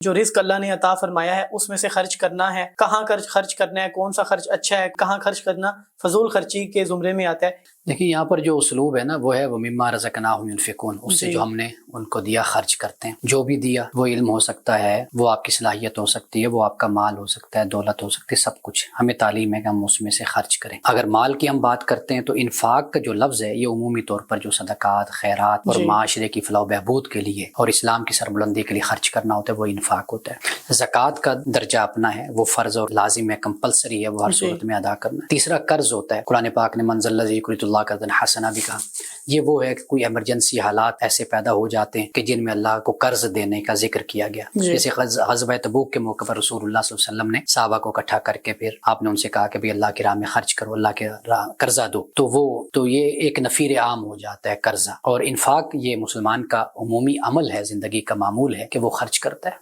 जो रिस्क अल्लाह ने अता फरमाया है उसमें से खर्च करना है, कहाँ खर्च करना है, कौन सा खर्च अच्छा है, कहाँ खर्च करना फजूल खर्ची के जुमरे में आता है। देखिए यहाँ पर जो उसलूब है ना वो है वो मिम्मा रज़क़नाहुम युनफ़िक़ून, उससे जो हमने उनको दिया खर्च करते हैं। जो भी दिया वो इल्म हो सकता है, वो आपकी सलाहियत हो सकती है, वो आपका माल हो सकता है, दौलत हो सकती है, सब कुछ हमें तालीम है कि हम उसमें से खर्च करें। अगर माल की हम बात करते हैं तो इन्फाक का जो लफ्ज़ है ये उमूमी तौर पर जो सदक़ात, खैरात और माशरे की फ़लाह बहबूद के लिए और इस्लाम की सरबुलंदी के लिए खर्च करना होता है, वो इन्फाक होता है। ज़कात का दर्जा अपना है, वो फ़र्ज़ और लाजिम है, कंपलसरी है, वो हर सूरत में अदा करना है। तीसरा कर्ज होता है, कुरान पाक ने मंज़ल्लज़ी युक़रिदुल्लाह क़र्ज़न हसना भी कहा। ये वो है कि कोई इमरजेंसी हालात ऐसे पैदा हो जाते हैं कि जिनमें अल्लाह को कर्ज देने का जिक्र किया गया। जैसे ग़ज़वा तबूक के मौके पर रसूलुल्लाह सल्लल्लाहु अलैहि वसल्लम ने सहाबा को इकट्ठा करके फिर आपने उनसे कहा कि भाई अल्लाह की राह में खर्च करो, अल्लाह के कर्जा दो, तो ये एक नफीर आम हो जाता है कर्जा। और इन्फाक ये मुसलमान का उमूमी अमल है, जिंदगी का मामूल है कि वो खर्च करता है।